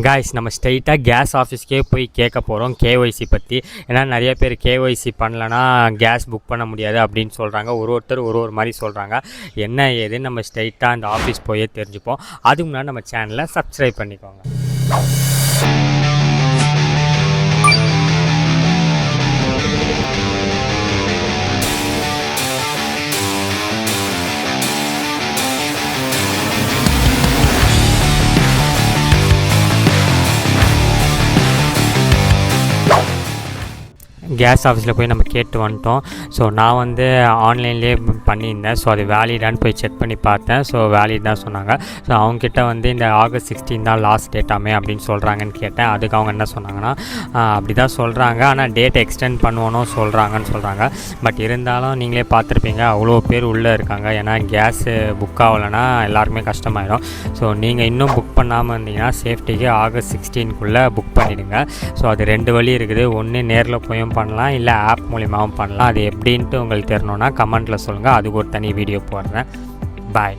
Guys நம்ம ஸ்ட்ரைட்டாக case ஆஃபீஸ்க்கே போய் கேட்க போகிறோம் கேஒய்சி பற்றி. ஏன்னா நிறைய பேர் கேஒய்சி பண்ணலன்னா கேஸ் புக் பண்ண முடியாது அப்படின்னு சொல்கிறாங்க. ஒருத்தர் ஒரு மாதிரி சொல்கிறாங்க. என்ன ஏதுன்னு நம்ம ஸ்ட்ரைட்டாக அந்த ஆஃபீஸ் போயே தெரிஞ்சுப்போம். அதுக்கு முன்னாடி நம்ம சேனலை சப்ஸ்கிரைப் பண்ணிக்கோங்க. கேஸ் ஆஃபீஸில் போய் நம்ம கேட்டு வந்துட்டோம். ஸோ நான் வந்து ஆன்லைன்லேயே பண்ணியிருந்தேன். ஸோ அது வேலிடான்னு போய் செக் பண்ணி பார்த்தேன். ஸோ வேலிட் தான் சொன்னாங்க. ஸோ அவங்கக்கிட்ட வந்து இந்த ஆகஸ்ட் 16 தான் லாஸ்ட் டேட்டாமே அப்படின்னு சொல்கிறாங்கன்னு கேட்டேன். அதுக்கு அவங்க என்ன சொன்னாங்கன்னா அப்படி தான் சொல்கிறாங்க, ஆனால் டேட் எக்ஸ்டெண்ட் பண்ணுவோன்னு சொல்கிறாங்க. பட் இருந்தாலும் நீங்களே பார்த்துருப்பீங்க, அவ்வளோ பேர் உள்ளே இருக்காங்க. ஏன்னா கேஸு புக் ஆகலைன்னா எல்லாருக்குமே கஷ்டமாயிடும். ஸோ நீங்கள் இன்னும் புக் பண்ணாமல் இருந்தீங்கன்னா சேஃப்டிக்கு ஆகஸ்ட் 16க்குள்ளே புக் பண்ணிவிடுங்க. ஸோ அது 2 வழி இருக்குது. ஒன்று நேரில் போயும் பண்ணலாம், இல்லை ஆப் மூலிமாவும் பண்ணலாம். அது எப்படின்ட்டு உங்களுக்கு தெரியணுன்னா கமெண்ட்டில் சொல்லுங்கள். அதுக்கு ஒரு தனி வீடியோ போடுறேன். பாய்.